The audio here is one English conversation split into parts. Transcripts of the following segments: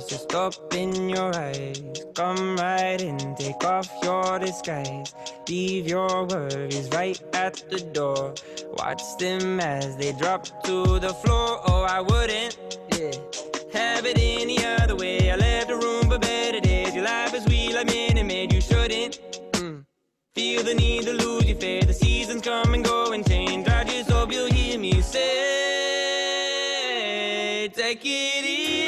Just open your eyes, come right in, take off your disguise, leave your worries right at the door, watch them as they drop to the floor. Oh, I wouldn't, have it any other way. I left the room for better days. Your life is sweet like Minute Maid. You shouldn't feel the need to lose your faith. The seasons come and go and change. I just hope you'll hear me say, take it easy.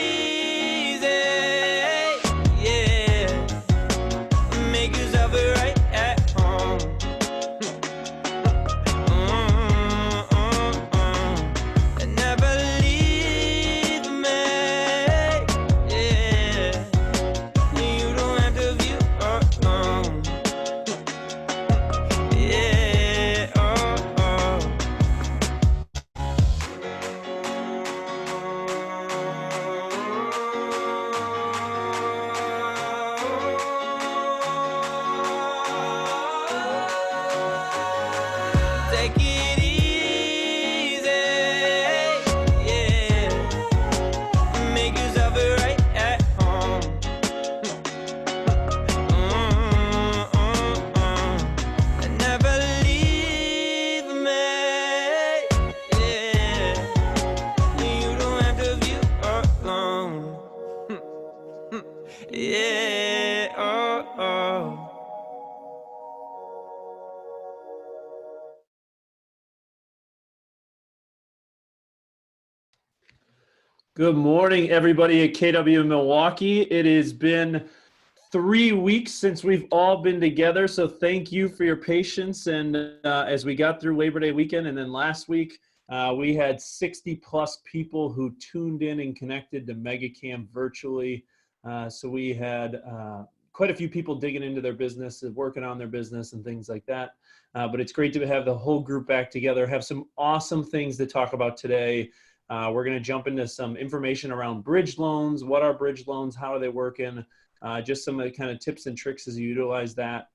Good morning, everybody at KW Milwaukee. It has been 3 weeks since we've all been together, so thank you for your patience. And as we got through Labor Day weekend, and then last week, we had 60 plus people who tuned in and connected to MegaCam virtually. So we had quite a few people digging into their business, working on their business and things like that. But it's great to have the whole group back together, have some awesome things to talk about today. We're going to jump into some information around bridge loans. What are bridge loans? How are they working? Just some of the kind of tips and tricks as you utilize that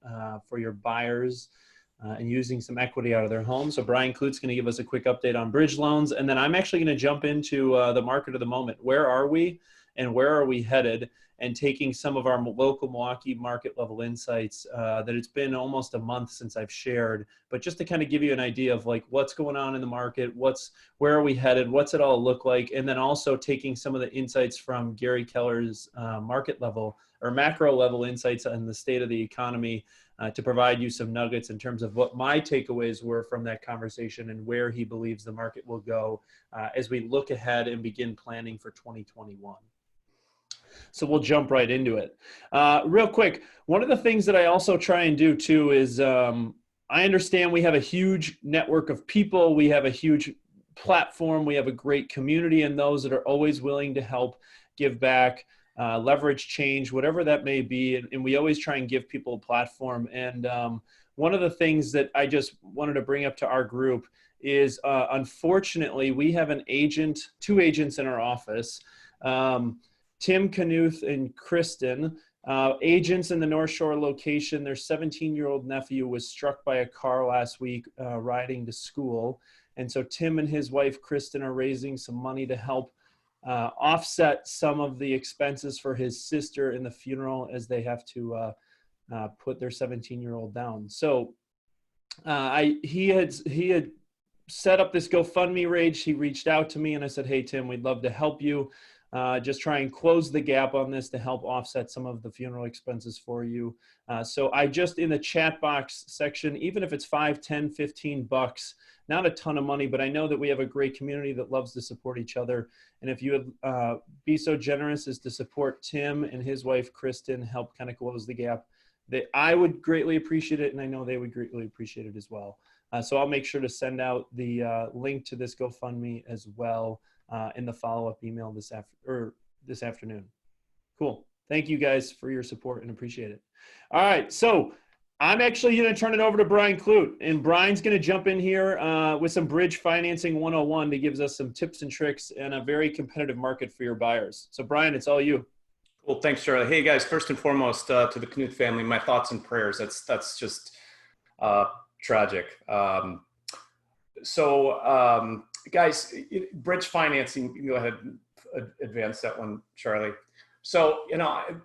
for your buyers and using some equity out of their home. So Brian Klute's going to give us a quick update on bridge loans. And then I'm actually going to jump into the market of the moment. Where are we and where are we headed? And taking some of our local Milwaukee market level insights that it's been almost a month since I've shared, but just to kind of give you an idea of like what's going on in the market, where are we headed, what's it all look like, and then also taking some of the insights from Gary Keller's market level or macro level insights on the state of the economy to provide you some nuggets in terms of what my takeaways were from that conversation and where he believes the market will go as we look ahead and begin planning for 2021. So we'll jump right into it. Real quick, one of the things that I also try and do too is I understand we have a huge network of people. We have a huge platform. We have a great community and those that are always willing to help, give back, leverage change, whatever that may be. And we always try and give people a platform. And one of the things that I just wanted to bring up to our group is unfortunately, we have two agents in our office, Tim Knuth and Kristen, agents in the North Shore location. Their 17-year-old nephew was struck by a car last week riding to school. And so Tim and his wife, Kristen, are raising some money to help offset some of the expenses for his sister in the funeral as they have to put their 17-year-old down. So he had set up this GoFundMe page. He reached out to me and I said, hey, Tim, we'd love to help you. Just try and close the gap on this to help offset some of the funeral expenses for you. So I just, in the chat box section, even if it's 5, 10, 15 bucks, not a ton of money, but I know that we have a great community that loves to support each other. And if you would be so generous as to support Tim and his wife, Kristen, help kind of close the gap, that I would greatly appreciate it. And I know they would greatly appreciate it as well. So I'll make sure to send out the link to this GoFundMe as well in the follow-up email this afternoon. Cool. Thank you guys for your support and appreciate it. All right. So I'm actually going to turn it over to Brian Clute, and Brian's going to jump in here with some Bridge Financing 101 that gives us some tips and tricks in a very competitive market for your buyers. So Brian, it's all you. Well, thanks, Charlie. Hey guys, first and foremost, to the Knuth family, my thoughts and prayers. That's just tragic. Guys, Bridge Financing, you can go ahead and advance that one, Charlie. So, I've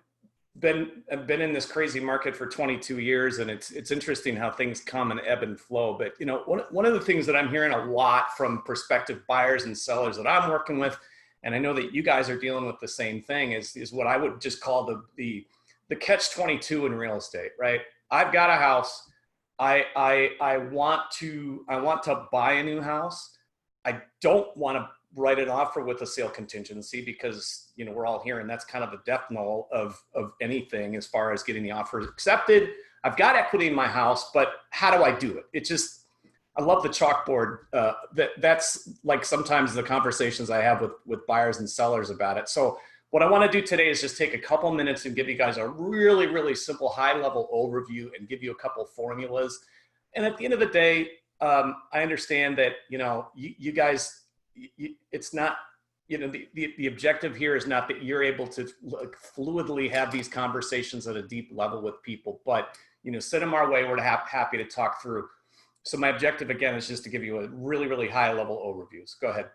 been in this crazy market for 22 years, and it's interesting how things come and ebb and flow. But, one of the things that I'm hearing a lot from prospective buyers and sellers that I'm working with, and I know that you guys are dealing with the same thing, is what I would just call the catch-22 in real estate, right? I've got a house. I want to buy a new house. I don't want to write an offer with a sale contingency because, we're all hearing that's kind of a death knell of anything as far as getting the offer accepted. I've got equity in my house, but how do I do it? I love the chalkboard. That's like sometimes the conversations I have with buyers and sellers about it. So what I want to do today is just take a couple minutes and give you guys a really, really simple high-level overview and give you a couple formulas. And at the end of the day, I understand that, you guys, it's not, the objective here is not that you're able to fluidly have these conversations at a deep level with people, but, send them our way. We're happy to talk through. So my objective, again, is just to give you a really, really high-level overview. So go ahead.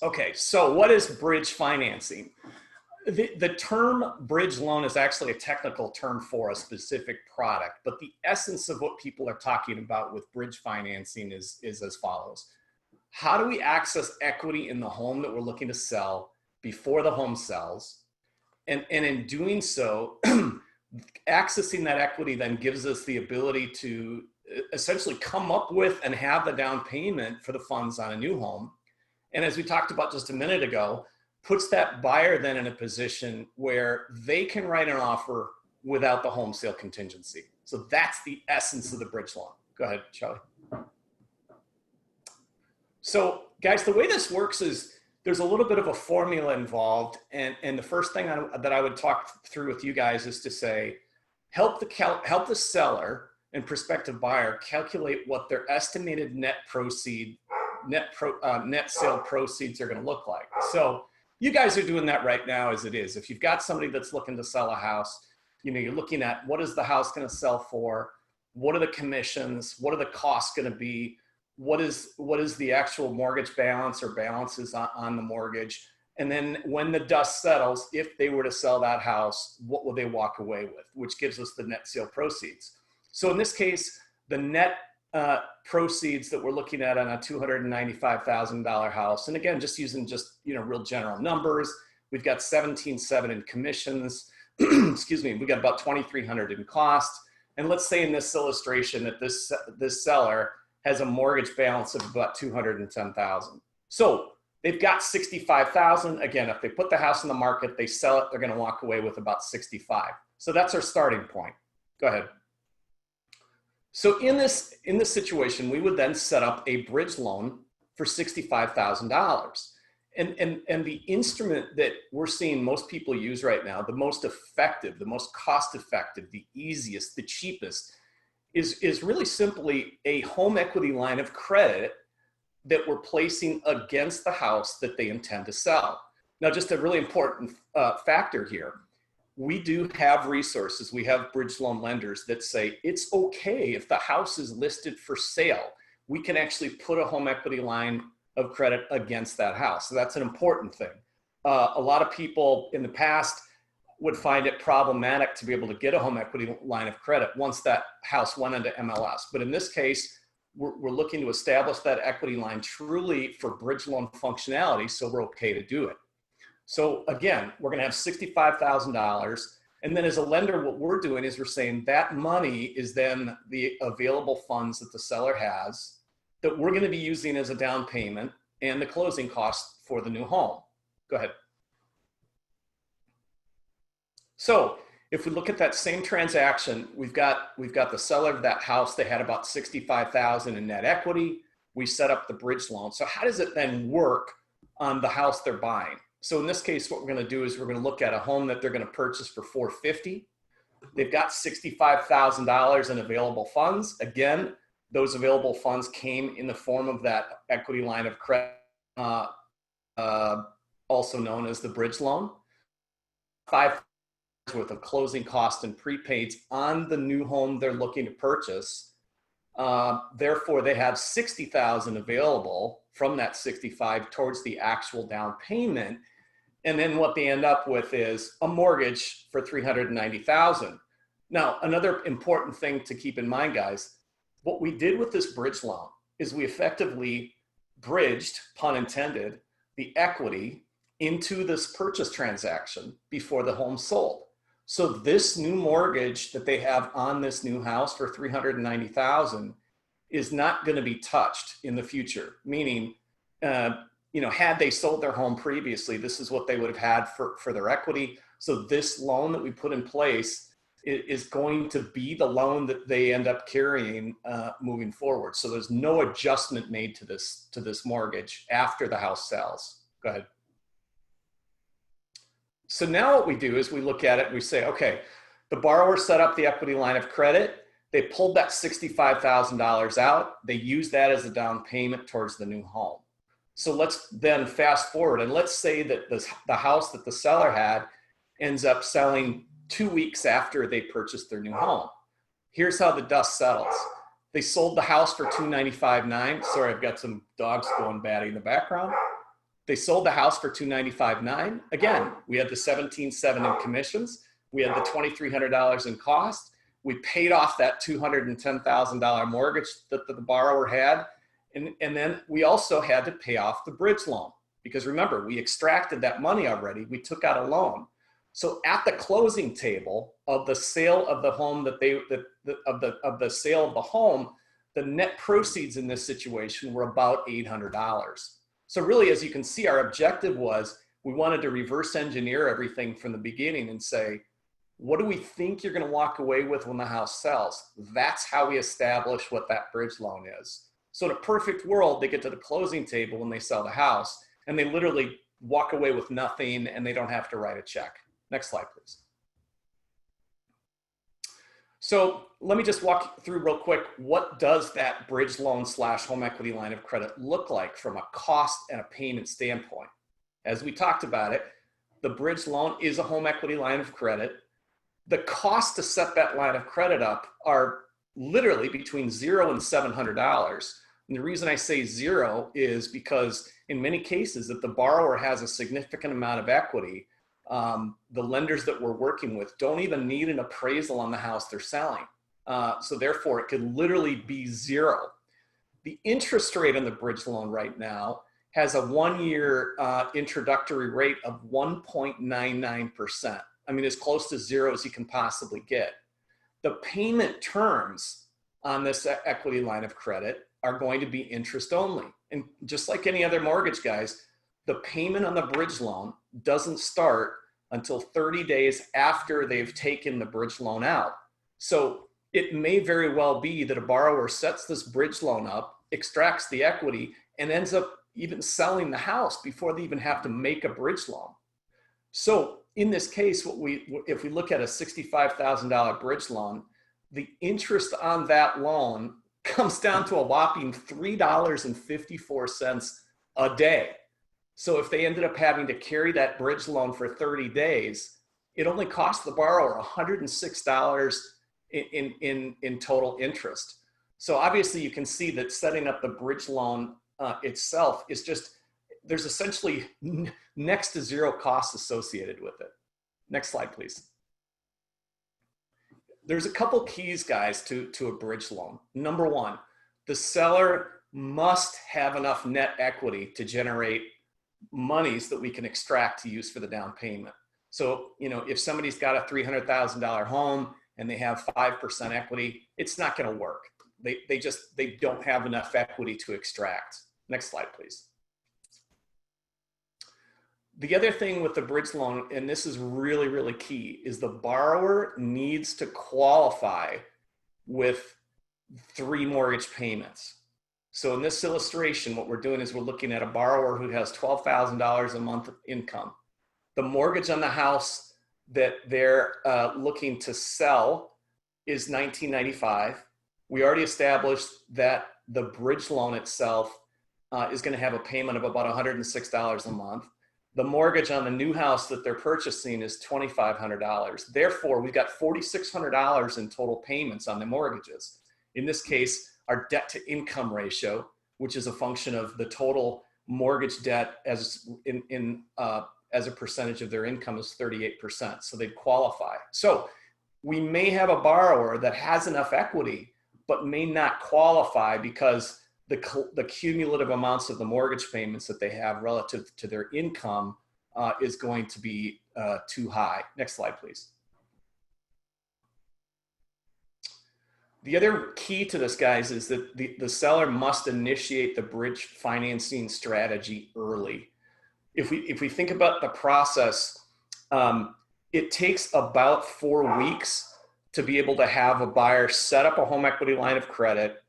Okay, so what is bridge financing? The term bridge loan is actually a technical term for a specific product, but the essence of what people are talking about with bridge financing is as follows. How do we access equity in the home that we're looking to sell before the home sells? And in doing so, accessing that equity then gives us the ability to essentially come up with and have the down payment for the funds on a new home. And as we talked about just a minute ago, puts that buyer then in a position where they can write an offer without the home sale contingency. So that's the essence of the bridge loan. Go ahead, Charlie. So guys, the way this works is there's a little bit of a formula involved. And the first thing that I would talk through with you guys is to say, help the seller and prospective buyer calculate what their estimated net sale proceeds are going to look like. So you guys are doing that right now as it is. If you've got somebody that's looking to sell a house, you're looking at what is the house going to sell for? What are the commissions? What are the costs going to be? What is the actual mortgage balance or balances on the mortgage? And then when the dust settles, if they were to sell that house, what will they walk away with? Which gives us the net sale proceeds. So in this case, the net proceeds that we're looking at on a $295,000 house. And again, just using real general numbers, we've got $17,700 in commissions. Excuse me, we got about $2,300 in cost. And let's say in this illustration that this seller has a mortgage balance of about $210,000. So they've got $65,000. Again, if they put the house in the market, they sell it, they're going to walk away with about $65,000. So that's our starting point. Go ahead. So in this situation, we would then set up a bridge loan for $65,000. And the instrument that we're seeing most people use right now, the most effective, the most cost effective, the easiest, the cheapest, is really simply a home equity line of credit that we're placing against the house that they intend to sell. Now, just a really important factor here. We do have resources. We have bridge loan lenders that say it's okay if the house is listed for sale. We can actually put a home equity line of credit against that house. So that's an important thing. A lot of people in the past would find it problematic to be able to get a home equity line of credit once that house went into MLS. But in this case, we're looking to establish that equity line truly for bridge loan functionality, so we're okay to do it. So again, we're gonna have $65,000. And then as a lender, what we're doing is we're saying that money is then the available funds that the seller has that we're gonna be using as a down payment and the closing costs for the new home. Go ahead. So if we look at that same transaction, we've got the seller of that house. They had about $65,000 in net equity. We set up the bridge loan. So how does it then work on the house they're buying? So in this case, what we're going to do is we're going to look at a home that they're going to purchase for $450,000. They've got $65,000 in available funds. Again, those available funds came in the form of that equity line of credit, also known as the bridge loan. $5,000 worth of closing costs and prepaids on the new home they're looking to purchase. Therefore, they have $60,000 available from that $65,000 towards the actual down payment. And then what they end up with is a mortgage for $390,000. Now, another important thing to keep in mind, guys, what we did with this bridge loan is we effectively bridged, pun intended, the equity into this purchase transaction before the home sold. So this new mortgage that they have on this new house for $390,000 is not going to be touched in the future. Meaning, had they sold their home previously, this is what they would have had for their equity. So this loan that we put in place is going to be the loan that they end up carrying moving forward. So there's no adjustment made to this mortgage after the house sells. Go ahead. So now what we do is we look at it and we say, okay, the borrower set up the equity line of credit. They pulled that $65,000 out. They used that as a down payment towards the new home. So let's then fast forward and let's say that the house that the seller had ends up selling 2 weeks after they purchased their new home. Here's how the dust settles. They sold the house for $295,900. Sorry, I've got some dogs going batty in the background. They sold the house for $295,900. Again, we had the $17,700 in commissions. We had the $2,300 in cost. We paid off that $210,000 mortgage that the borrower had. And then we also had to pay off the bridge loan because remember, we extracted that money already. We took out a loan. So at the closing table of the sale of the home of the sale of the home, the net proceeds in this situation were about $800. So really, as you can see, our objective was we wanted to reverse engineer everything from the beginning and say, what do we think you're going to walk away with when the house sells? That's how we establish what that bridge loan is. So in a perfect world, they get to the closing table when they sell the house and they literally walk away with nothing and they don't have to write a check. Next slide, please. So let me just walk through real quick. What does that bridge loan / home equity line of credit look like from a cost and a payment standpoint? As we talked about it, the bridge loan is a home equity line of credit. The cost to set that line of credit up are literally between $0 and $700. And the reason I say zero is because in many cases, if the borrower has a significant amount of equity, the lenders that we're working with don't even need an appraisal on the house they're selling. So therefore, it could literally be zero. The interest rate on the bridge loan right now has a 1-year introductory rate of 1.99%. I mean, as close to zero as you can possibly get. The payment terms on this equity line of credit are going to be interest only. And just like any other mortgage, guys, the payment on the bridge loan doesn't start until 30 days after they've taken the bridge loan out. So it may very well be that a borrower sets this bridge loan up, extracts the equity, and ends up even selling the house before they even have to make a bridge loan. So in this case, if we look at a $65,000 bridge loan, the interest on that loan comes down to a whopping $3.54 a day. So if they ended up having to carry that bridge loan for 30 days, it only cost the borrower $106 in total interest. So obviously you can see that setting up the bridge loan itself is just, there's essentially next to zero costs associated with it. Next slide, please. There's a couple keys, guys, to a bridge loan. Number one, the seller must have enough net equity to generate monies that we can extract to use for the down payment. So, you know, if somebody's got a $300,000 home and they have 5% equity, it's not going to work. They don't have enough equity to extract. Next slide, please. The other thing with the bridge loan, and this is really, really key, is the borrower needs to qualify with 3 mortgage payments. So in this illustration, what we're doing is we're looking at a borrower who has $12,000 a month of income. The mortgage on the house that they're looking to sell is $1,995. We already established that the bridge loan itself is going to have a payment of about $106 a month. The mortgage on the new house that they're purchasing is $2,500. Therefore, we've got $4,600 in total payments on the mortgages. In this case, our debt to income ratio, which is a function of the total mortgage debt as a percentage of their income, is 38%. So they'd qualify. So we may have a borrower that has enough equity, but may not qualify because the cumulative amounts of the mortgage payments that they have relative to their income is going to be too high. Next slide, please. The other key to this, guys, is that the seller must initiate the bridge financing strategy early. If we think about the process, it takes about 4 weeks to be able to have a buyer set up a home equity line of credit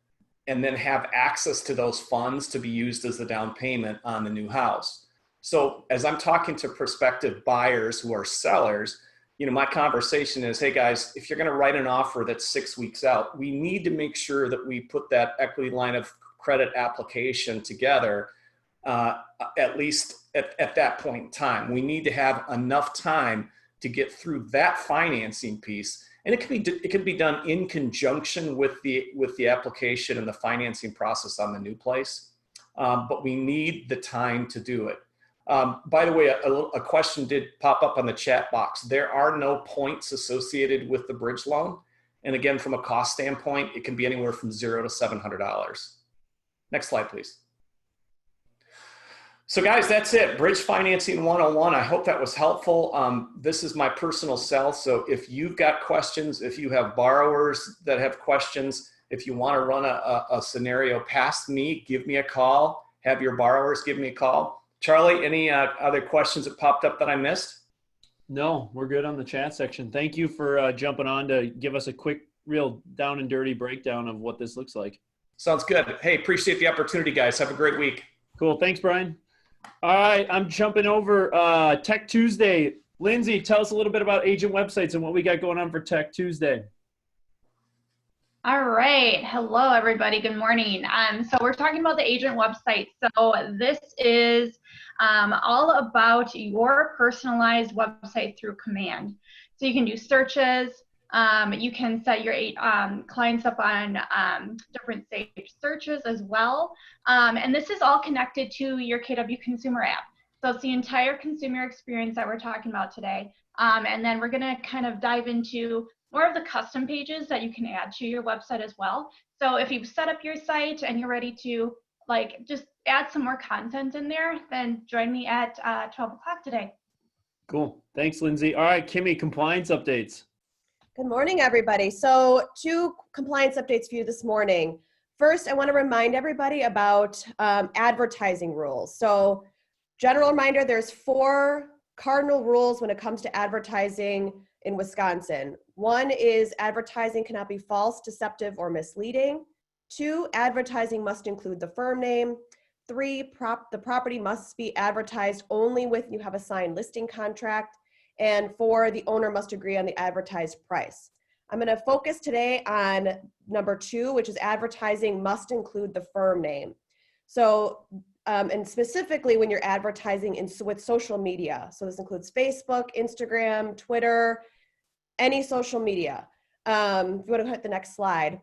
and then have access to those funds to be used as the down payment on the new house. So as I'm talking to prospective buyers who are sellers, you know, my conversation is, hey guys, if you're going to write an offer that's 6 weeks out, we need to make sure that we put that equity line of credit application together at least at that point in time. We need to have enough time to get through that financing piece. And it can be done in conjunction with the application and the financing process on the new place. But we need the time to do it. By the way, a question did pop up on the chat box. There are no points associated with the bridge loan. And again, from a cost standpoint, it can be anywhere from $0 to $700. Next slide, please. So guys, that's it. Bridge Financing 101. I hope that was helpful. This is my personal cell. So if you've got questions, if you have borrowers that have questions, if you want to run a scenario past me, give me a call. Have your borrowers give me a call. Charlie, any other questions that popped up that I missed? No, we're good on the chat section. Thank you for jumping on to give us a quick, real down and dirty breakdown of what this looks like. Sounds good. Hey, appreciate the opportunity, guys. Have a great week. Cool. Thanks, Brian. All right, I'm jumping over Tech Tuesday. Lindsay, tell us a little bit about agent websites and what we got going on for Tech Tuesday. All right. Hello, everybody. Good morning. So we're talking about the agent website. So this is all about your personalized website through Command. So you can do searches. You can set your clients up on different saved searches as well. And this is all connected to your KW Consumer app. So it's the entire consumer experience that we're talking about today. And then we're going to kind of dive into more of the custom pages that you can add to your website as well. So if you've set up your site and you're ready to just add some more content in there, then join me at 12 o'clock today. Cool. Thanks, Lindsay. All right, Kimmy, compliance updates. Good morning, everybody. So 2 compliance updates for you this morning. First, I want to remind everybody about advertising rules. So general reminder, there's 4 cardinal rules when it comes to advertising in Wisconsin. 1 is advertising cannot be false, deceptive, or misleading. 2, advertising must include the firm name. 3, the property must be advertised only when you have a signed listing contract. And 4, the owner must agree on the advertised price. I'm going to focus today on number 2, which is advertising must include the firm name. So, and specifically when you're advertising with social media. So this includes Facebook, Instagram, Twitter, any social media. If you want to hit the next slide.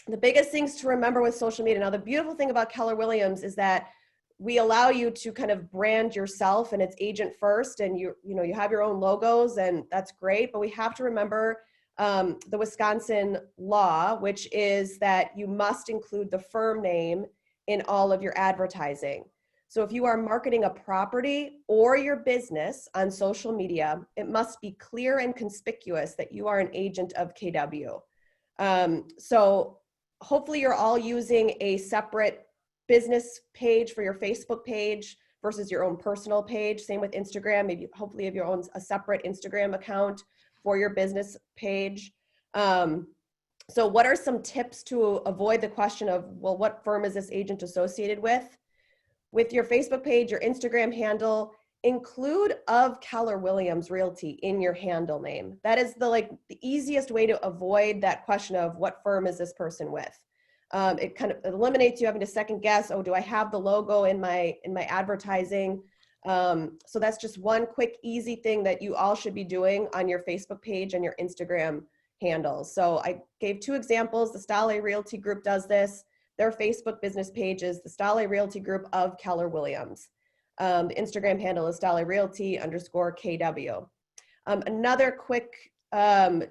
The biggest things to remember with social media. Now, the beautiful thing about Keller Williams is that we allow you to kind of brand yourself, and it's agent first, and you have your own logos, and that's great. But we have to remember the Wisconsin law, which is that you must include the firm name in all of your advertising. So if you are marketing a property or your business on social media, it must be clear and conspicuous that you are an agent of KW. So hopefully you're all using a separate business page for your Facebook page versus your own personal page. Same with Instagram. Maybe hopefully if you own a separate Instagram account for your business page. So what are some tips to avoid the question of, well, what firm is this agent associated with? With your Facebook page, your Instagram handle, include of Keller Williams Realty in your handle name. That is the easiest way to avoid that question of what firm is this person with. It kind of eliminates you having to second guess, oh, do I have the logo in my advertising? So that's just one quick, easy thing that you all should be doing on your Facebook page and your Instagram handles. So I gave 2 examples. The Stale Realty Group does this. Their Facebook business page is the Stale Realty Group of Keller Williams. The Instagram handle is Stale Realty _KW. Another quick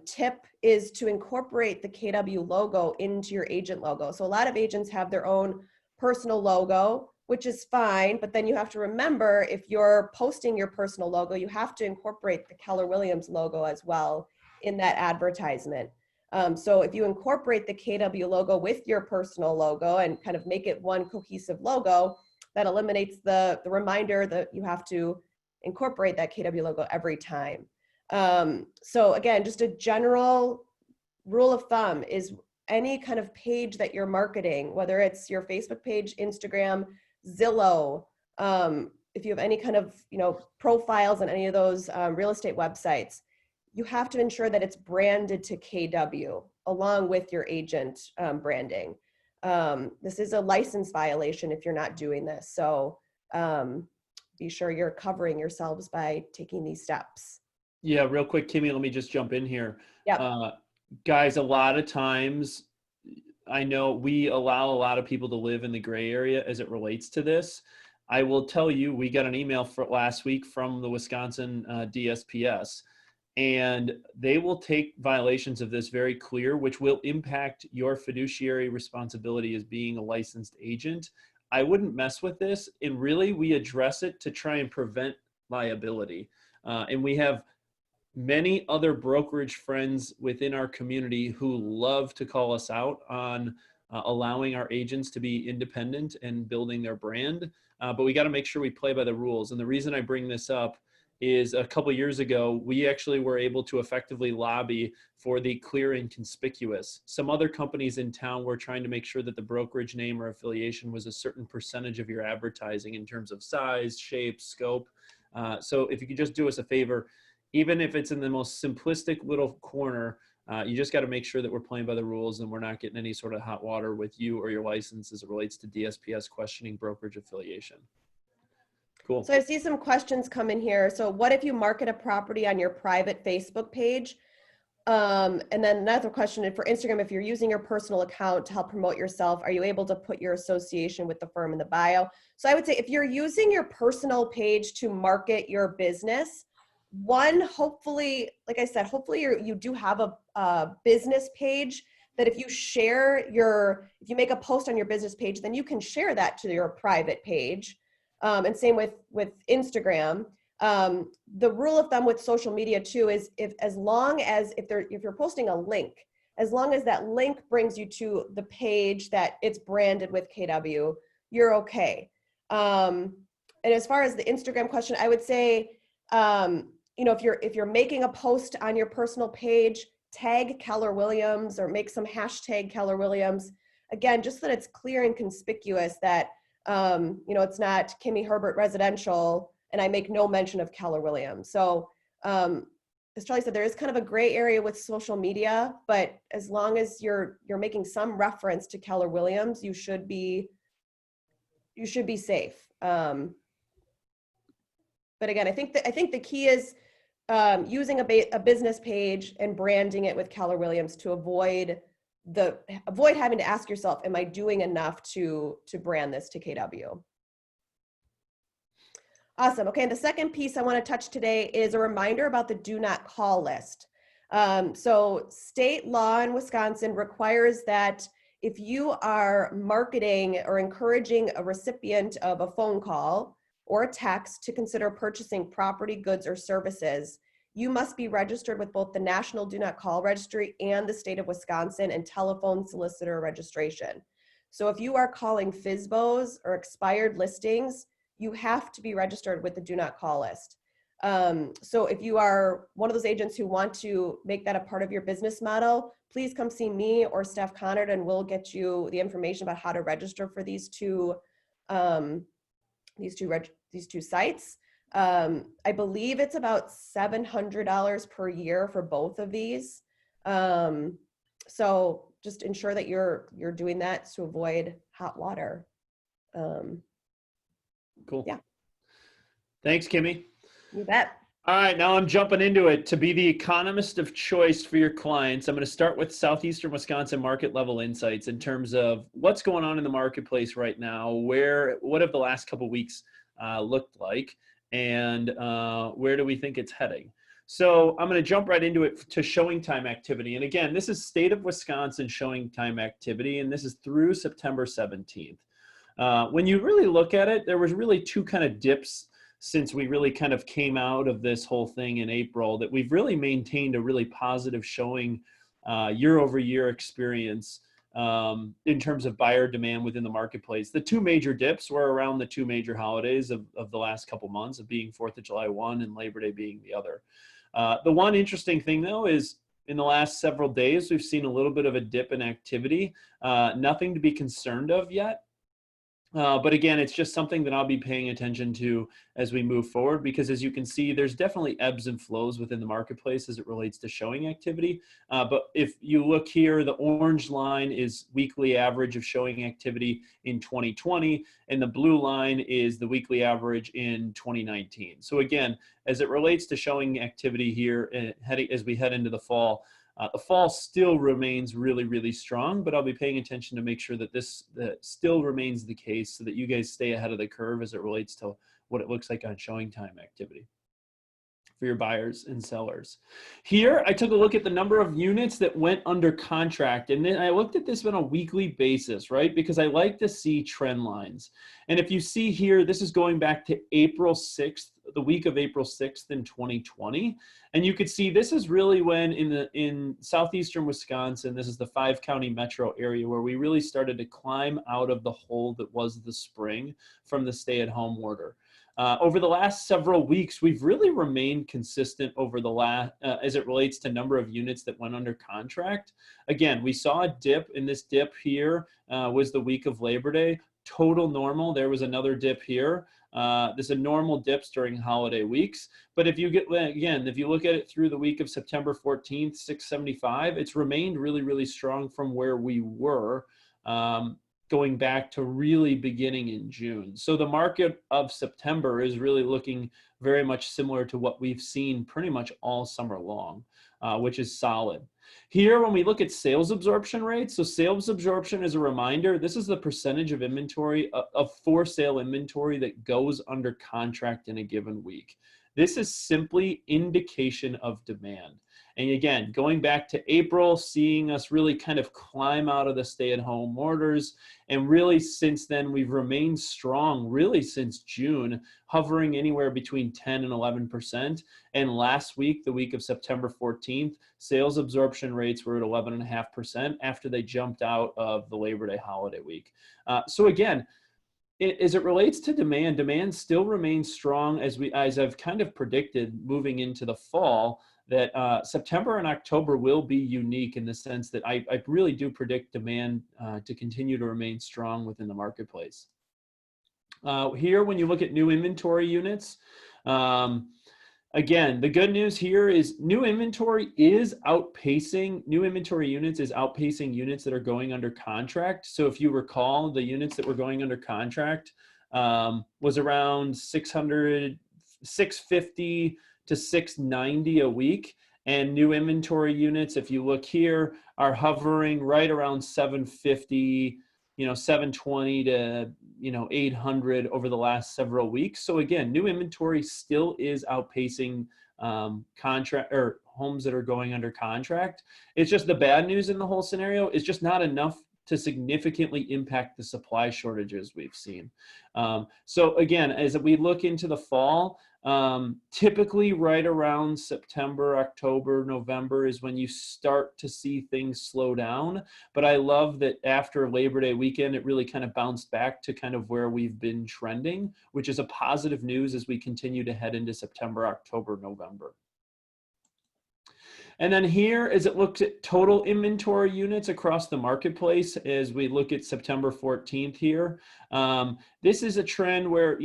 tip is to incorporate the KW logo into your agent logo. So a lot of agents have their own personal logo, which is fine, but then you have to remember, if you're posting your personal logo, you have to incorporate the Keller Williams logo as well in that advertisement. So if you incorporate the KW logo with your personal logo and kind of make it one cohesive logo, that eliminates the reminder that you have to incorporate that KW logo every time. So again, just a general rule of thumb is any kind of page that you're marketing, whether it's your Facebook page, Instagram, Zillow, if you have any kind of profiles on any of those real estate websites, you have to ensure that it's branded to KW along with your agent branding. This is a license violation if you're not doing this. So be sure you're covering yourselves by taking these steps. Yeah, real quick, Kimmy, let me just jump in here. Yep. Guys, a lot of times, I know we allow a lot of people to live in the gray area as it relates to this. I will tell you, we got an email last week from the Wisconsin DSPS, and they will take violations of this very clear, which will impact your fiduciary responsibility as being a licensed agent. I wouldn't mess with this, and really we address it to try and prevent liability. And we have many other brokerage friends within our community who love to call us out on allowing our agents to be independent and building their brand. But we got to make sure we play by the rules. And the reason I bring this up is a couple years ago, we actually were able to effectively lobby for the clear and conspicuous. Some other companies in town were trying to make sure that the brokerage name or affiliation was a certain percentage of your advertising in terms of size, shape, scope. So if you could just do us a favor, even if it's in the most simplistic little corner, you just got to make sure that we're playing by the rules and we're not getting any sort of hot water with you or your license as it relates to DSPS questioning brokerage affiliation. Cool. So I see some questions come in here. So what if you market a property on your private Facebook page? And then another question for Instagram, if you're using your personal account to help promote yourself, are you able to put your association with the firm in the bio? So I would say if you're using your personal page to market your business, hopefully, like I said, hopefully you do have a business page that if you make a post on your business page, then you can share that to your private page. And same with Instagram. The rule of thumb with social media too is if you're posting a link, as long as that link brings you to the page that it's branded with KW, you're okay. And as far as the Instagram question, I would say, if you're making a post on your personal page, tag Keller Williams or make some hashtag Keller Williams. Again, just so that it's clear and conspicuous that You know, it's not Kimmy Herbert Residential, and I make no mention of Keller Williams. So as Charlie said, there is kind of a gray area with social media, but as long as you're making some reference to Keller Williams, you should be safe. But again, I think the key is using a business page and branding it with Keller Williams to avoid having to ask yourself, am I doing enough to brand this to KW? Awesome. Okay, and the second piece I want to touch today is a reminder about the do not call list. So state law in Wisconsin requires that if you are marketing or encouraging a recipient of a phone call or a text to consider purchasing property, goods, or services, you must be registered with both the National Do Not Call Registry and the state of Wisconsin and telephone solicitor registration. So if you are calling FSBOs or expired listings, you have to be registered with the Do Not Call list. So if you are one of those agents who want to make that a part of your business model, please come see me or Steph Connard, and we'll get you the information about how to register for these two sites. I believe it's about $700 per year for both of these. So just ensure that you're doing that to avoid hot water. Cool. Yeah. Thanks, Kimmy. You bet. All right, now I'm jumping into it. To be the economist of choice for your clients, I'm going to start with Southeastern Wisconsin market level insights in terms of what's going on in the marketplace right now, what have the last couple of weeks looked like, and where do we think it's heading. So I'm going to jump right into it to showing time activity. And again, this is state of Wisconsin showing time activity, and this is through September 17th. When you really look at it, there was really two kind of dips since we really kind of came out of this whole thing in April, that we've really maintained a really positive showing year over year experience in terms of buyer demand within the marketplace. The two major dips were around the two major holidays of the last couple months, of being 4th of July one and Labor Day being the other. The one interesting thing though is in the last several days, we've seen a little bit of a dip in activity, nothing to be concerned of yet. But again, it's just something that I'll be paying attention to as we move forward, because as you can see, there's definitely ebbs and flows within the marketplace as it relates to showing activity. But if you look here, the orange line is weekly average of showing activity in 2020, and the blue line is the weekly average in 2019. So again, as it relates to showing activity here, as we head into the fall still remains really, really strong, but I'll be paying attention to make sure that that still remains the case so that you guys stay ahead of the curve as it relates to what it looks like on showing time activity for your buyers and sellers. Here, I took a look at the number of units that went under contract, and then I looked at this on a weekly basis, right? Because I like to see trend lines. And if you see here, this is going back to April 6th, the week of April 6th in 2020. And you could see this is really when in southeastern Wisconsin, this is the 5-county metro area where we really started to climb out of the hole that was the spring from the stay-at-home order. Over the last several weeks, we've really remained consistent over the last, as it relates to number of units that went under contract. Again, we saw a dip, and this dip here was the week of Labor Day. Total normal. There was another dip here. There's a normal dips during holiday weeks. But if you if you look at it through the week of September 14th, 675, it's remained really, really strong from where we were going back to really beginning in June. So the market of September is really looking very much similar to what we've seen pretty much all summer long, which is solid. Here, when we look at sales absorption rates, so sales absorption, as a reminder, this is the percentage of inventory, of for sale inventory that goes under contract in a given week. This is simply indication of demand. And again, going back to April, seeing us really kind of climb out of the stay-at-home orders. And really since then, we've remained strong, really since June, hovering anywhere between 10 and 11%. And last week, the week of September 14th, sales absorption rates were at 11.5% after they jumped out of the Labor Day holiday week. So again, as it relates to demand, demand still remains strong as I've kind of predicted moving into the fall, that September and October will be unique in the sense that I really do predict demand to continue to remain strong within the marketplace. Here, when you look at new inventory units, again, the good news here is new inventory units is outpacing units that are going under contract. So if you recall, the units that were going under contract was around 650 to 690 a week. And new inventory units, if you look here, are hovering right around 750, 720 to 800 over the last several weeks. So again, new inventory still is outpacing contract or homes that are going under contract. It's just the bad news in the whole scenario is just not enough to significantly impact the supply shortages we've seen. So again, as we look into the fall, typically right around September, October, November is when you start to see things slow down. But I love that after Labor Day weekend, it really kind of bounced back to kind of where we've been trending, which is a positive news as we continue to head into September, October, November. And then here, as it looks at total inventory units across the marketplace, as we look at September 14th here, this is a trend where,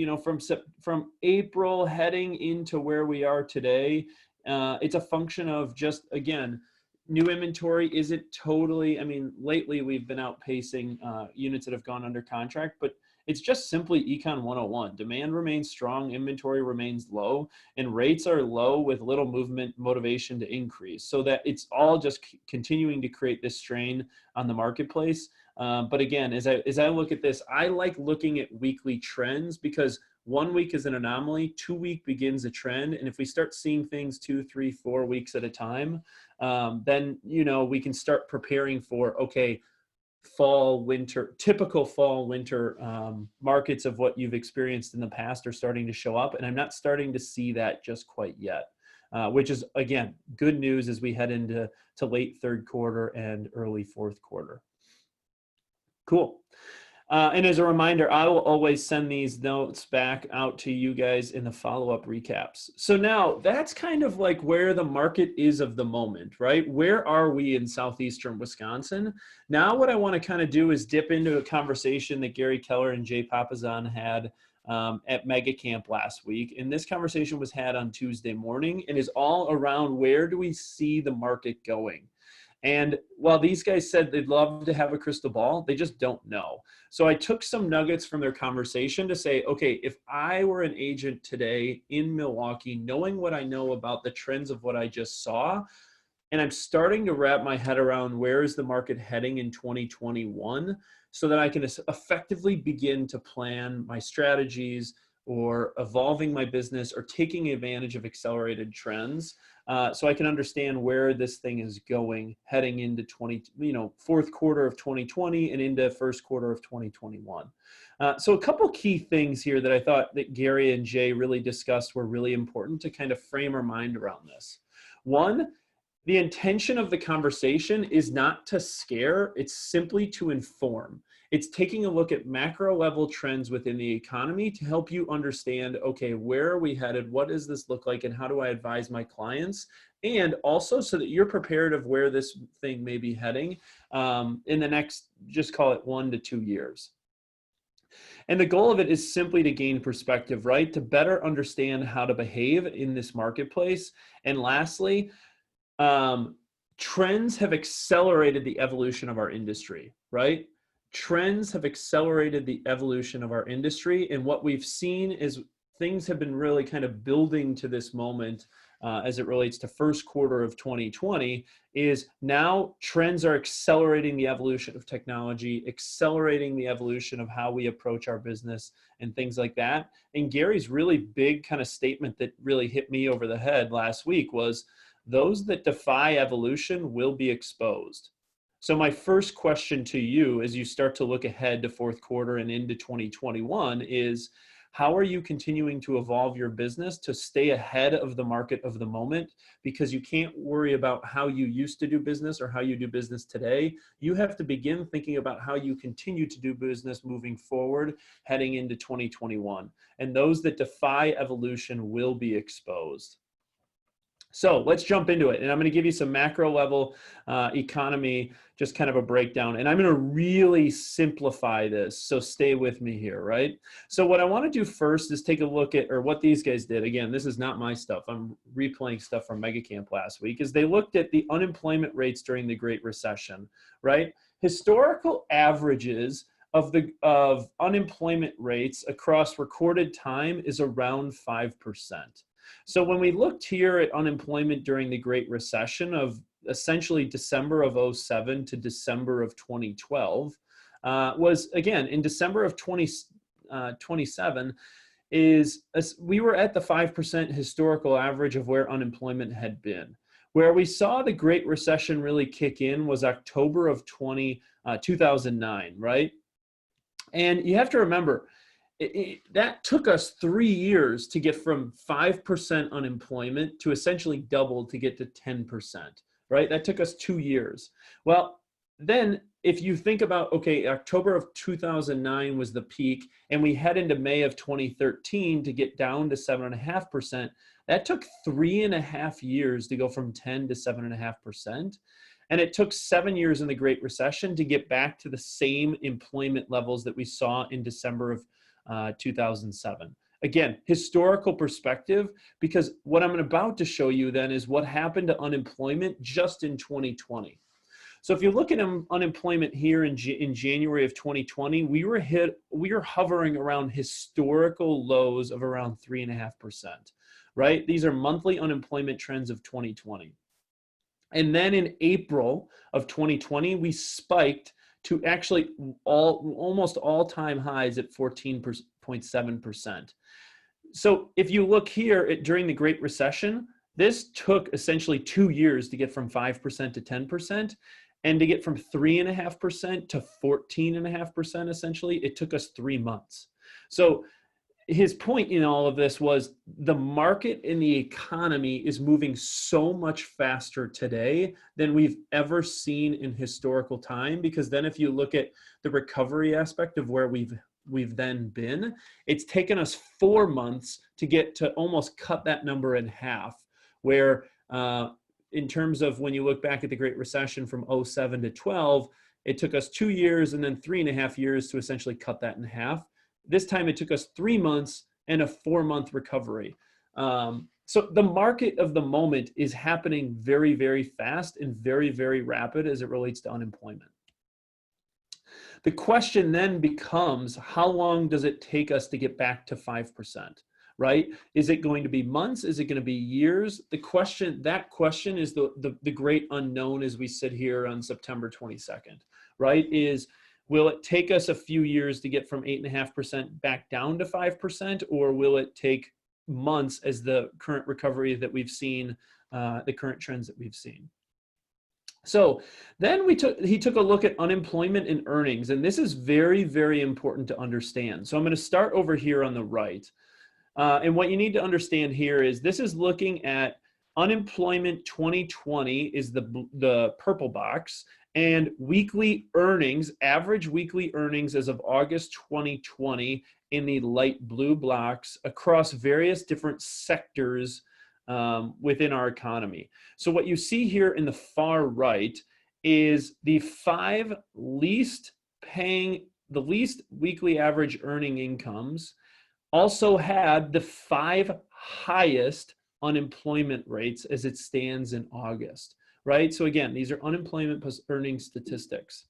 from April heading into where we are today, it's a function of just, again, new inventory isn't totally, lately we've been outpacing units that have gone under contract, but it's just simply Econ 101. Demand remains strong, inventory remains low, and rates are low with little movement motivation to increase. So that it's all just continuing to create this strain on the marketplace. But again, as I look at this, I like looking at weekly trends because 1 week is an anomaly, 2 week begins a trend. And if we start seeing things 2, 3, 4 weeks at a time, then, we can start preparing for, okay, typical fall, winter markets of what you've experienced in the past are starting to show up. And I'm not starting to see that just quite yet, which is, again, good news as we head into late third quarter and early fourth quarter. Cool. And as a reminder, I will always send these notes back out to you guys in the follow-up recaps. So now that's kind of like where the market is of the moment, right? Where are we in southeastern Wisconsin? Now what I want to kind of do is dip into a conversation that Gary Keller and Jay Papazan had at Mega Camp last week. And this conversation was had on Tuesday morning and is all around where do we see the market going? And while these guys said they'd love to have a crystal ball, they just don't know. So I took some nuggets from their conversation to say, okay, if I were an agent today in Milwaukee, knowing what I know about the trends of what I just saw, and I'm starting to wrap my head around where is the market heading in 2021 so that I can effectively begin to plan my strategies or evolving my business or taking advantage of accelerated trends. So I can understand where this thing is going heading into fourth quarter of 2020 and into first quarter of 2021. So a couple key things here that I thought that Gary and Jay really discussed were really important to kind of frame our mind around this. One, the intention of the conversation is not to scare, it's simply to inform. It's taking a look at macro level trends within the economy to help you understand, okay, where are we headed? What does this look like? And how do I advise my clients? And also so that you're prepared of where this thing may be heading in the next, just call it 1 to 2 years. And the goal of it is simply to gain perspective, right? To better understand how to behave in this marketplace. And lastly, trends have accelerated the evolution of our industry, right? Trends have accelerated the evolution of our industry. And what we've seen is things have been really kind of building to this moment as it relates to first quarter of 2020 is now trends are accelerating the evolution of technology, accelerating the evolution of how we approach our business and things like that. And Gary's really big kind of statement that really hit me over the head last week was those that defy evolution will be exposed. So my first question to you as you start to look ahead to fourth quarter and into 2021 is, how are you continuing to evolve your business to stay ahead of the market of the moment? Because you can't worry about how you used to do business or how you do business today. You have to begin thinking about how you continue to do business moving forward, heading into 2021. And those that defy evolution will be exposed. So let's jump into it. And I'm going to give you some macro level economy, just kind of a breakdown. And I'm going to really simplify this. So stay with me here, right? So what I want to do first is take a look at, or what these guys did. Again, this is not my stuff. I'm replaying stuff from MegaCamp last week, is they looked at the unemployment rates during the Great Recession, right? Historical averages of unemployment rates across recorded time is around 5%. So when we looked here at unemployment during the Great Recession of essentially December of 07 to December of 2012, was again in December of 2027 we were at the 5% historical average of where unemployment had been. Where we saw the Great Recession really kick in was October of 2009, right? And you have to remember, that took us 3 years to get from 5% unemployment to essentially double to get to 10%, right? That took us 2 years. Well, then if you think about, okay, October of 2009 was the peak, and we head into May of 2013 to get down to 7.5%, that took 3.5 years to go from 10 to 7.5%. And it took 7 years in the Great Recession to get back to the same employment levels that we saw in December of 2007. Again, historical perspective, because what I'm about to show you then is what happened to unemployment just in 2020. So if you look at unemployment here in January of 2020, we were hovering around historical lows of around 3.5%, right? These are monthly unemployment trends of 2020. And then in April of 2020, we spiked to actually almost all-time highs at 14.7%. So if you look here during the Great Recession, this took essentially 2 years to get from 5% to 10%, and to get from 3.5% to 14.5%, essentially, it took us 3 months. So his point in all of this was the market and the economy is moving so much faster today than we've ever seen in historical time, because then if you look at the recovery aspect of where we've then been, it's taken us 4 months to get to almost cut that number in half, where in terms of when you look back at the Great Recession from 07 to 12, it took us 2 years and then 3.5 years to essentially cut that in half. This time it took us 3 months and a 4-month recovery. So the market of the moment is happening very, very fast and very, very rapid as it relates to unemployment. The question then becomes, how long does it take us to get back to 5%, right? Is it going to be months? Is it going to be years? That question is the great unknown as we sit here on September 22nd, right? Will it take us a few years to get from 8.5% back down to 5%, or will it take months as the current recovery that we've seen, the current trends that we've seen? So then he took a look at unemployment and earnings, and this is very, very important to understand. So I'm going to start over here on the right. And what you need to understand here is this is looking at unemployment 2020 is the purple box, and weekly earnings, average weekly earnings as of August 2020 in the light blue blocks across various different sectors within our economy. So what you see here in the far right is the least weekly average earning incomes also had the 5 highest unemployment rates as it stands in August. Right? So again, these are unemployment plus earning statistics.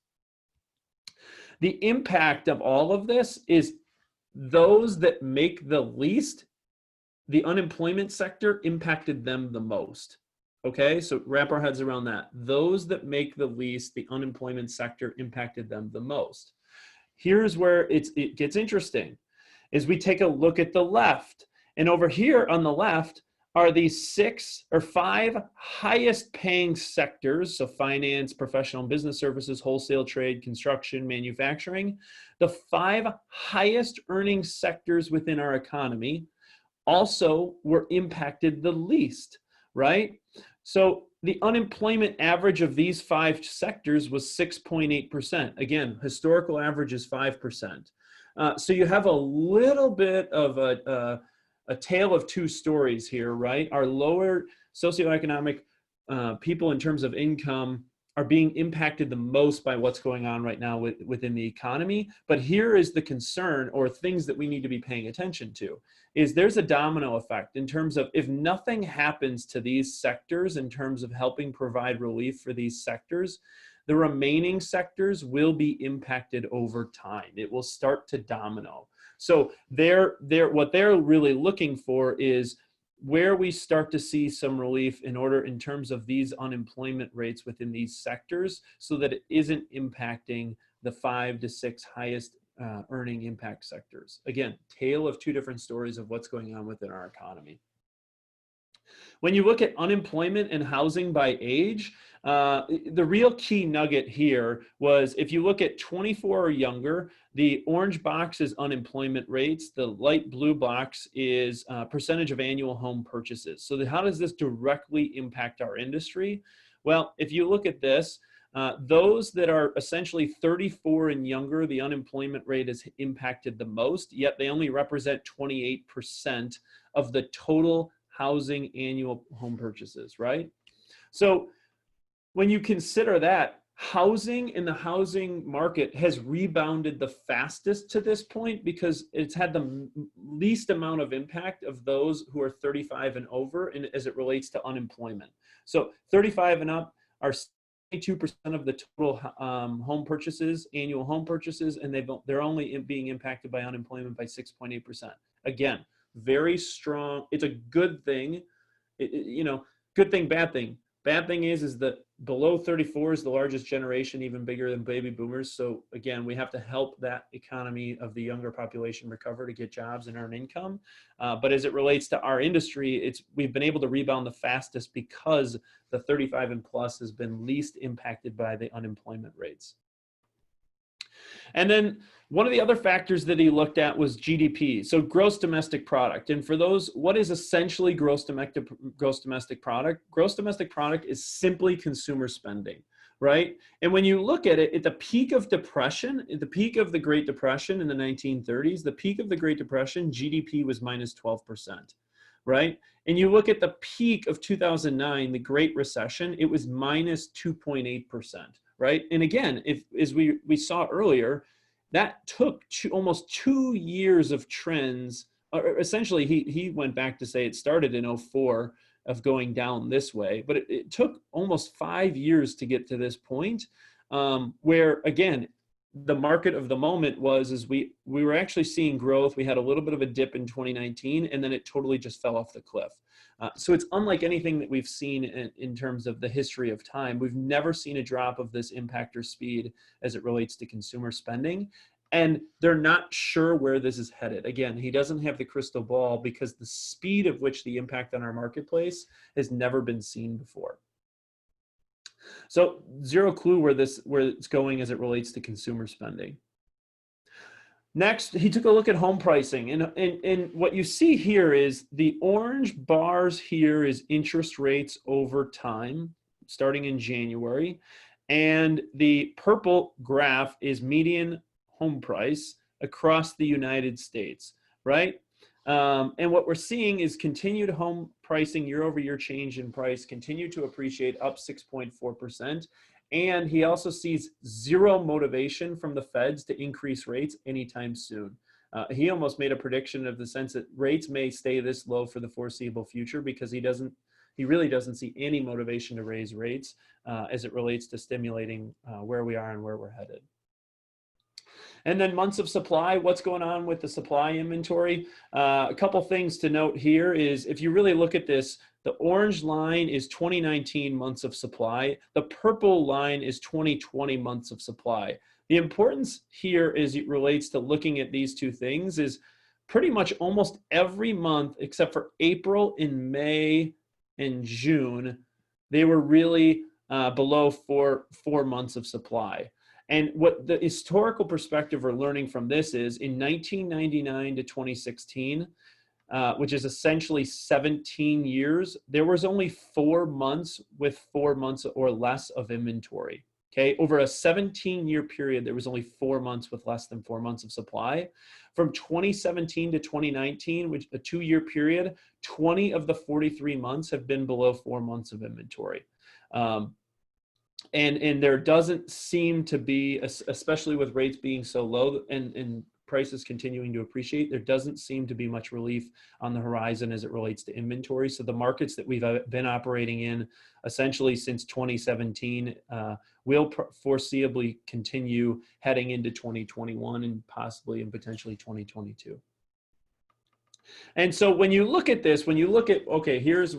The impact of all of this is those that make the least, the unemployment sector impacted them the most. Okay, so wrap our heads around that. Those that make the least, the unemployment sector impacted them the most. Here's where it gets interesting, is we take a look at the left. And over here on the left, are these 5 highest paying sectors, so finance, professional and business services, wholesale trade, construction, manufacturing. The 5 highest earning sectors within our economy also were impacted the least, right? So the unemployment average of these 5 sectors was 6.8%. Again, historical average is 5%. So you have a little bit of a tale of two stories here, right? Our lower socioeconomic people in terms of income are being impacted the most by what's going on right now within the economy. But here is the concern, or things that we need to be paying attention to, is there's a domino effect in terms of if nothing happens to these sectors in terms of helping provide relief for these sectors, the remaining sectors will be impacted over time. It will start to domino. So what they're really looking for is where we start to see some relief in terms of these unemployment rates within these sectors, so that it isn't impacting the 5 to 6 highest earning impact sectors. Again, tale of two different stories of what's going on within our economy. When you look at unemployment and housing by age, the real key nugget here was if you look at 24 or younger, the orange box is unemployment rates. The light blue box is percentage of annual home purchases. So how does this directly impact our industry? Well, if you look at this, those that are essentially 34 and younger, the unemployment rate is impacted the most, yet they only represent 28% of the total housing annual home purchases, right? So when you consider that, housing in the housing market has rebounded the fastest to this point because it's had the least amount of impact of those who are 35 and over as it relates to unemployment. So 35 and up are 72% of the total home purchases, annual home purchases, and they're only being impacted by unemployment by 6.8%. Again, very strong. It's a good thing, good thing, bad thing. Bad thing is that below 34 is the largest generation, even bigger than baby boomers. So again, we have to help that economy of the younger population recover to get jobs and earn income. But as it relates to our industry, we've been able to rebound the fastest because the 35 and plus has been least impacted by the unemployment rates. And then one of the other factors that he looked at was GDP, so gross domestic product. And for those, what is essentially gross domestic product? Gross domestic product is simply consumer spending, right? And when you look at it, at the peak of depression, at the peak of the Great Depression in the 1930s, the peak of the Great Depression, GDP was minus 12%, right? And you look at the peak of 2009, the Great Recession, it was minus 2.8%. Right. And again, as we saw earlier, that took almost 2 years of trends. Or essentially, he went back to say it started in 2004 of going down this way. But it took almost 5 years to get to this point where, again, the market of the moment was we were actually seeing growth. We had a little bit of a dip in 2019, and then it totally just fell off the cliff. So it's unlike anything that we've seen in terms of the history of time. We've never seen a drop of this impact or speed as it relates to consumer spending. And they're not sure where this is headed. Again, he doesn't have the crystal ball because the speed of which the impact on our marketplace has never been seen before. So zero clue where it's going as it relates to consumer spending. Next, he took a look at home pricing, and what you see here is the orange bars here is interest rates over time, starting in January, and the purple graph is median home price across the United States, right? And what we're seeing is continued home pricing, year-over-year change in price, continue to appreciate, up 6.4%. And he also sees zero motivation from the feds to increase rates anytime soon. He almost made a prediction of the sense that rates may stay this low for the foreseeable future because he really doesn't see any motivation to raise rates as it relates to stimulating where we are and where we're headed. And then months of supply, what's going on with the supply inventory? A couple things to note here is if you really look at this, the orange line is 2019 months of supply. The purple line is 2020 months of supply. The importance here as it relates to looking at these two things is pretty much almost every month except for April and May and June, they were really below four months of supply. And what the historical perspective we're learning from this is in 1999 to 2016, which is essentially 17 years, there was only 4 months with 4 months or less of inventory, Okay, over a 17-year period, there was only 4 months with less than 4 months of supply. From 2017 to 2019, which a 2-year period, 20 of the 43 months have been below 4 months of inventory. And there doesn't seem to be, especially with rates being so low and prices continuing to appreciate, there doesn't seem to be much relief on the horizon as it relates to inventory. So the markets that we've been operating in essentially since 2017 will foreseeably continue heading into 2021 and possibly and potentially 2022. And so when you look at this, when you look at, okay, here's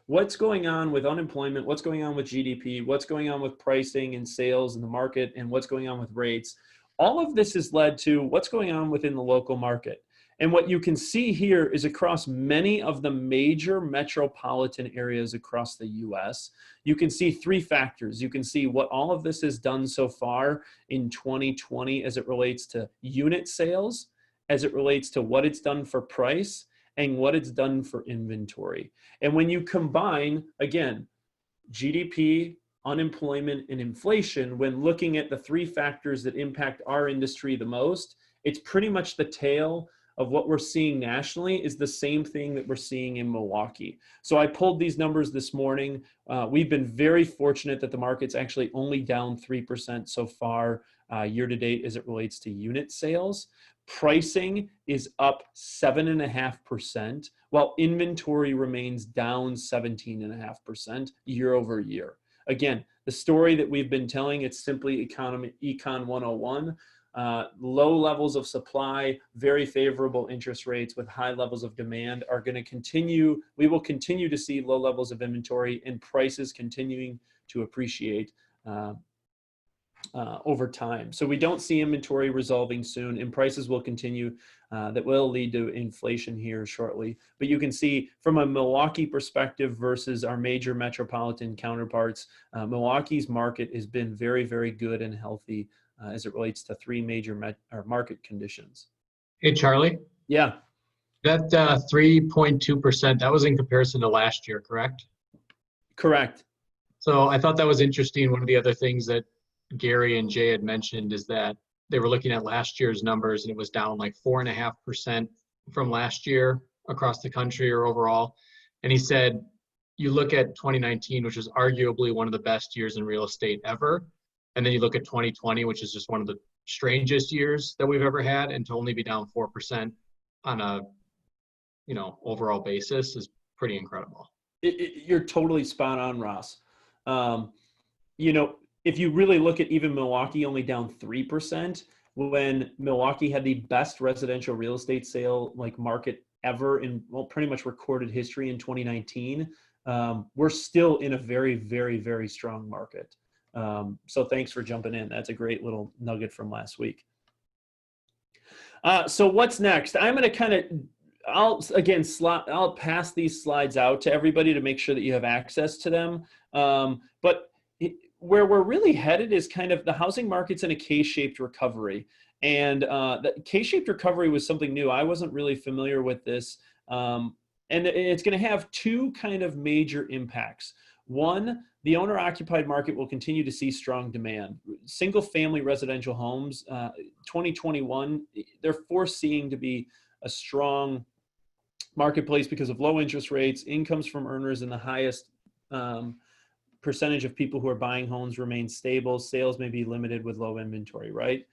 what's going on with unemployment, what's going on with GDP, what's going on with pricing and sales in the market, and what's going on with rates, all of this has led to what's going on within the local market. And what you can see here is across many of the major metropolitan areas across the US, you can see 3 factors. You can see what all of this has done so far in 2020 as it relates to unit sales, as it relates to what it's done for price, and what it's done for inventory. And when you combine, again, GDP, unemployment, and inflation, when looking at the 3 factors that impact our industry the most, it's pretty much the tail of what we're seeing nationally is the same thing that we're seeing in Milwaukee. So I pulled these numbers this morning. We've been very fortunate that the market's actually only down 3% so far year to date as it relates to unit sales. Pricing is up 7.5%, while inventory remains down 17.5% year over year. Again, the story that we've been telling, it's simply Econ 101. Low levels of supply, very favorable interest rates with high levels of demand are going to continue. We will continue to see low levels of inventory and prices continuing to appreciate over time. So we don't see inventory resolving soon, and prices will continue. That will lead to inflation here shortly. But you can see from a Milwaukee perspective versus our major metropolitan counterparts, Milwaukee's market has been very, very good and healthy as it relates to 3 major market conditions. Hey, Charlie. Yeah. That 3.2%, that was in comparison to last year, correct? Correct. So I thought that was interesting. One of the other things that Gary and Jay had mentioned is that they were looking at last year's numbers and it was down like 4.5% from last year across the country or overall. And he said, you look at 2019, which is arguably one of the best years in real estate ever. And then you look at 2020, which is just one of the strangest years that we've ever had, and to only be down 4% on a, overall basis is pretty incredible. You're totally spot on, Ross. If you really look at even Milwaukee only down 3%, when Milwaukee had the best residential real estate sale market ever in pretty much recorded history in 2019, we're still in a very, very, very strong market. So thanks for jumping in. That's a great little nugget from last week. So what's next? I'm going to I'll pass these slides out to everybody to make sure that you have access to them. But where we're really headed is kind of the housing market's in a K-shaped recovery. And the K-shaped recovery was something new. I wasn't really familiar with this. And it's going to have 2 kind of major impacts. One, the owner-occupied market will continue to see strong demand. Single-family residential homes, 2021, they're foreseeing to be a strong marketplace because of low interest rates, incomes from earners, and the highest percentage of people who are buying homes remain stable. Sales may be limited with low inventory, right?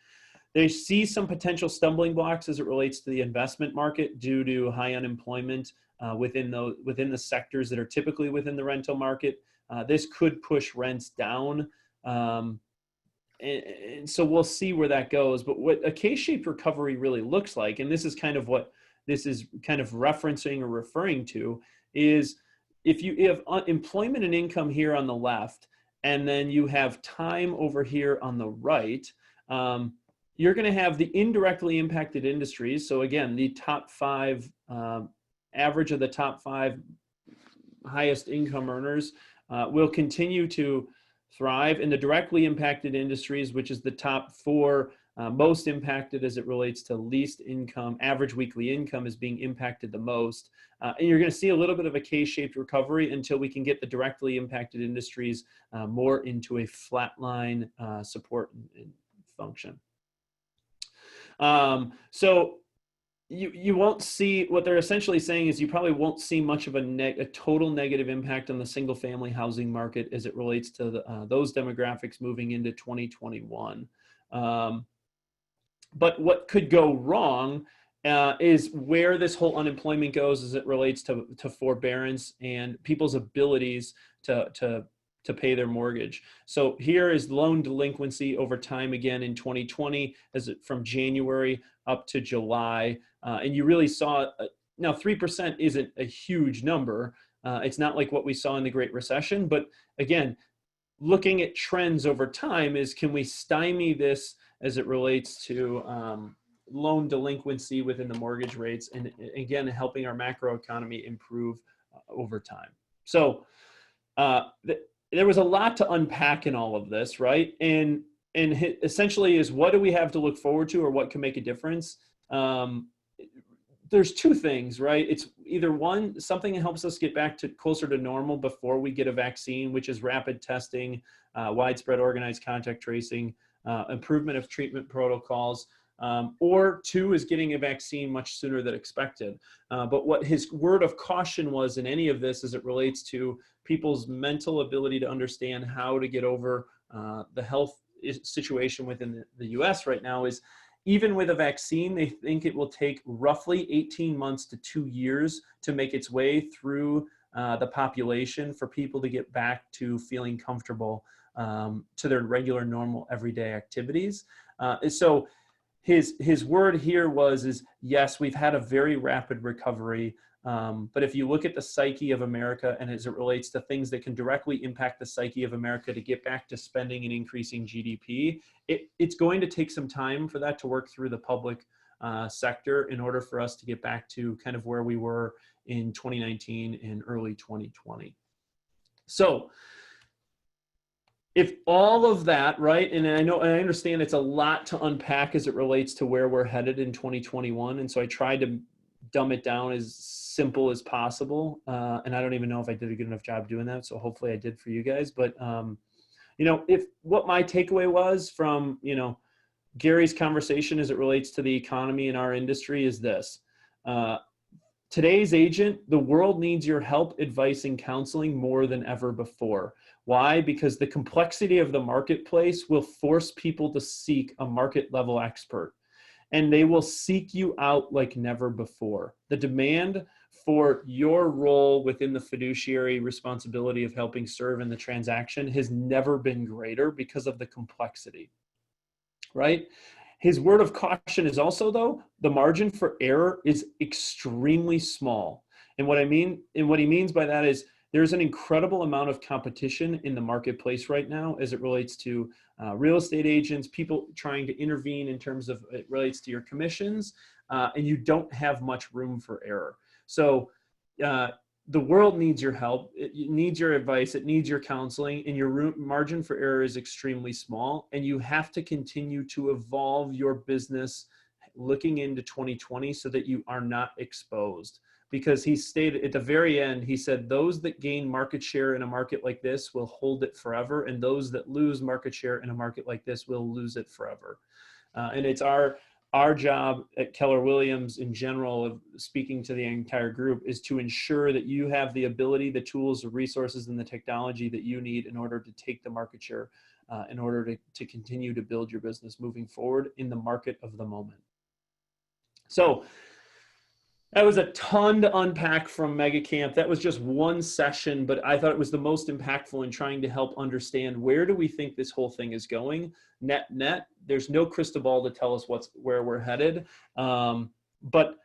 They see some potential stumbling blocks as it relates to the investment market due to high unemployment within the sectors that are typically within the rental market. This could push rents down. And so we'll see where that goes. But what a K-shaped recovery really looks like, and this is kind of what this is kind of referencing or referring to, is if you have employment and income here on the left, and then you have time over here on the right, you're going to have the indirectly impacted industries. So again, the top 5, average of the top 5 highest income earners will continue to thrive. And the directly impacted industries, which is the top 4 most impacted as it relates to least income. Average weekly income is being impacted the most. And you're going to see a little bit of a K-shaped recovery until we can get the directly impacted industries more into a flatline support and function. So you won't see, what they're essentially saying is you probably won't see much of a total negative impact on the single family housing market as it relates to those demographics moving into 2021. But what could go wrong is where this whole unemployment goes as it relates to forbearance and people's abilities to pay their mortgage. So here is loan delinquency over time again in 2020, as it from January up to July. And you really saw, now 3% isn't a huge number. It's not like what we saw in the Great Recession, but again, looking at trends over time is, can we stymie this as it relates to loan delinquency within the mortgage rates, and again, helping our macroeconomy improve over time. So there was a lot to unpack in all of this, right? And essentially is, what do we have to look forward to, or what can make a difference? There's two things, right? It's either one, something that helps us get back to closer to normal before we get a vaccine, which is rapid testing, widespread organized contact tracing, improvement of treatment protocols, or two is getting a vaccine much sooner than expected. But what his word of caution was in any of this as it relates to people's mental ability to understand how to get over the health situation within the US right now is, even with a vaccine, they think it will take roughly 18 months to 2 years to make its way through the population for people to get back to feeling comfortable to their regular, normal, everyday activities. So his word here is yes, we've had a very rapid recovery, but if you look at the psyche of America and as it relates to things that can directly impact the psyche of America to get back to spending and increasing GDP, it's going to take some time for that to work through the public sector in order for us to get back to kind of where we were in 2019 and early 2020. So if all of that, right, and I understand it's a lot to unpack as it relates to where we're headed in 2021, and so I tried to dumb it down as simple as possible, and I don't even know if I did a good enough job doing that, so hopefully I did for you guys. But if what my takeaway was from Gary's conversation as it relates to the economy in our industry is this: today's agent, the world needs your help, advice, and counseling more than ever before. Why? Because the complexity of the marketplace will force people to seek a market level expert, and they will seek you out like never before. The demand for your role within the fiduciary responsibility of helping serve in the transaction has never been greater because of the complexity, right? His word of caution is also, though, the margin for error is extremely small. And what he means by that is there's an incredible amount of competition in the marketplace right now as it relates to real estate agents, people trying to intervene in terms of it relates to your commissions, and you don't have much room for error. So the world needs your help. It needs your advice. It needs your counseling, and your margin for error is extremely small. And you have to continue to evolve your business looking into 2020 so that you are not exposed. Because he stated at the very end, he said, those that gain market share in a market like this will hold it forever. And those that lose market share in a market like this will lose it forever. And it's our job at Keller Williams in general, of speaking to the entire group, is to ensure that you have the ability, the tools, the resources, and the technology that you need in order to take the market share, in order to continue to build your business moving forward in the market of the moment. So that was a ton to unpack from MegaCamp. That was just one session, but I thought it was the most impactful in trying to help understand where do we think this whole thing is going. Net, there's no crystal ball to tell us where we're headed, but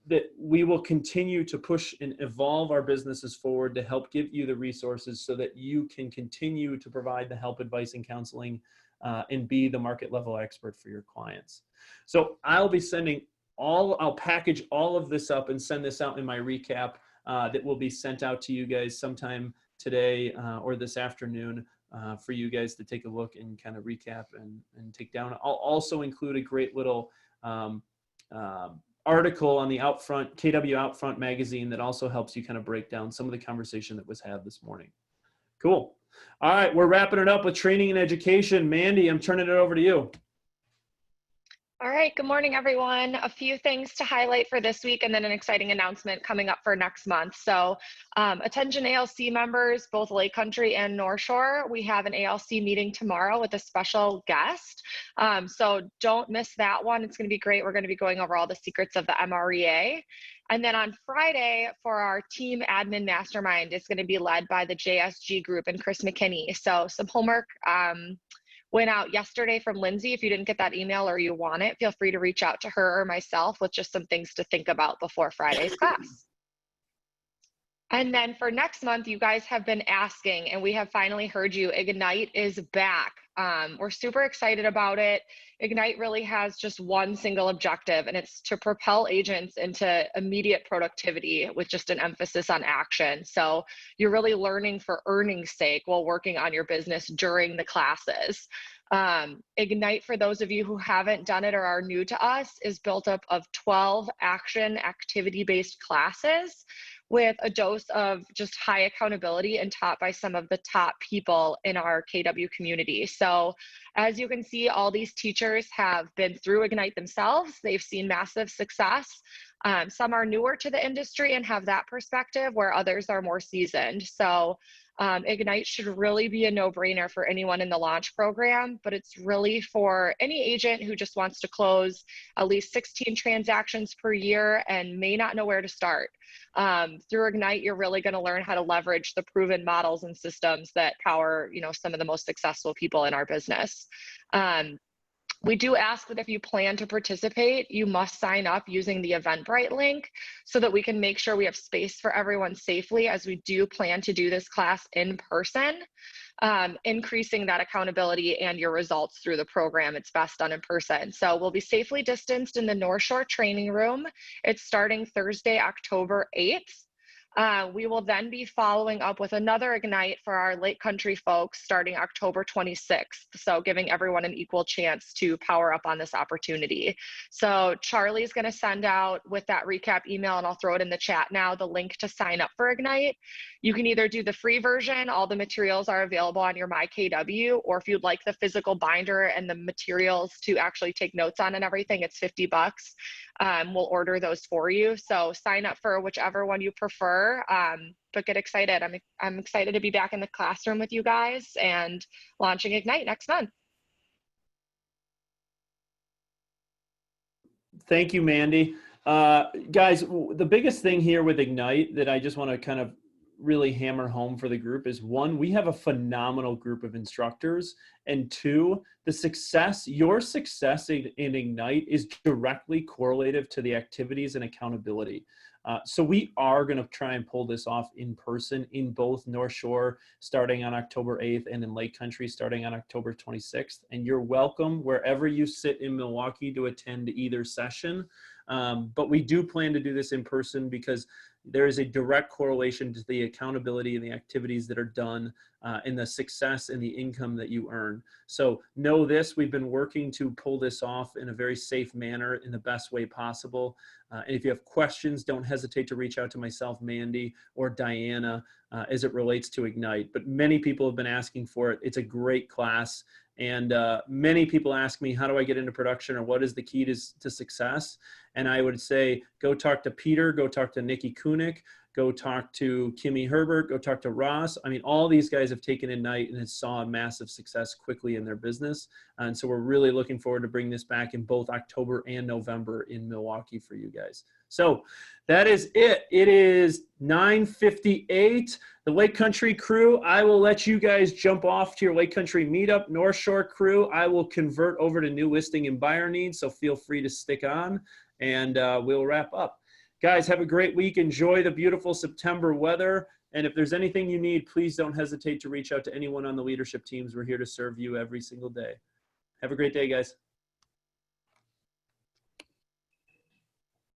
that we will continue to push and evolve our businesses forward to help give you the resources so that you can continue to provide the help, advice, and counseling and be the market level expert for your clients. So I'll package all of this up and send this out in my recap that will be sent out to you guys sometime today or this afternoon for you guys to take a look and kind of recap and take down. I'll also include a great little article on the Outfront, KW Outfront magazine that also helps you kind of break down some of the conversation that was had this morning. Cool. All right, we're wrapping it up with training and education. Mandy, I'm turning it over to you. All right, good morning, everyone. A few things to highlight for this week and then an exciting announcement coming up for next month. So attention ALC members, both Lake Country and North Shore, we have an ALC meeting tomorrow with a special guest. So don't miss that one. It's going to be great. We're going to be going over all the secrets of the MREA. And then on Friday for our team admin mastermind, it's going to be led by the JSG group and Chris McKinney. So some homework went out yesterday from Lindsay. If you didn't get that email or you want it, feel free to reach out to her or myself with just some things to think about before Friday's class. And then for next month, you guys have been asking, and we have finally heard you, Ignite is back. We're super excited about it. Ignite really has just one single objective, and it's to propel agents into immediate productivity with just an emphasis on action. So you're really learning for earning's sake while working on your business during the classes. Ignite, for those of you who haven't done it or are new to us, is built up of 12 action activity-based classes with a dose of just high accountability and taught by some of the top people in our KW community. So as you can see, all these teachers have been through Ignite themselves. They've seen massive success. Some are newer to the industry and have that perspective, where others are more seasoned. So Ignite should really be a no-brainer for anyone in the launch program, but it's really for any agent who just wants to close at least 16 transactions per year and may not know where to start. Through Ignite, you're really going to learn how to leverage the proven models and systems that power, some of the most successful people in our business. We do ask that if you plan to participate, you must sign up using the Eventbrite link so that we can make sure we have space for everyone safely, as we do plan to do this class in person. Increasing that accountability and your results through the program, it's best done in person. So we'll be safely distanced in the North Shore training room. It's starting Thursday, October 8th. We will then be following up with another Ignite for our Lake Country folks starting October 26th. So giving everyone an equal chance to power up on this opportunity. So Charlie's going to send out with that recap email, and I'll throw it in the chat now, the link to sign up for Ignite. You can either do the free version, all the materials are available on your MyKW, or if you'd like the physical binder and the materials to actually take notes on and everything, it's $50. We'll order those for you. So sign up for whichever one you prefer. But get excited. I'm excited to be back in the classroom with you guys and launching Ignite next month. Thank you, Mandy. Guys, the biggest thing here with Ignite that I just want to kind of really hammer home for the group is, one, we have a phenomenal group of instructors, and two, your success in Ignite is directly correlative to the activities and accountability. So we are going to try and pull this off in person in both North Shore starting on October 8th and in Lake Country starting on October 26th. And you're welcome wherever you sit in Milwaukee to attend either session. But we do plan to do this in person because there is a direct correlation to the accountability and the activities that are done and the success and the income that you earn. So know this, we've been working to pull this off in a very safe manner in the best way possible. And if you have questions, don't hesitate to reach out to myself, Mandy, or Diana as it relates to Ignite. But many people have been asking for it. It's a great class. And many people ask me, how do I get into production, or what is the key to success? And I would say, go talk to Peter, go talk to Nikki Kunick, go talk to Kimmy Herbert, go talk to Ross. I mean, all these guys have taken Ignite and saw a massive success quickly in their business. And so we're really looking forward to bring this back in both October and November in Milwaukee for you guys. So that is it. It is 9:58. The Lake Country crew, I will let you guys jump off to your Lake Country meetup. North Shore crew, I will convert over to new listing and buyer needs, so feel free to stick on, and we'll wrap up. Guys, have a great week. Enjoy the beautiful September weather. And if there's anything you need, please don't hesitate to reach out to anyone on the leadership teams. We're here to serve you every single day. Have a great day, guys.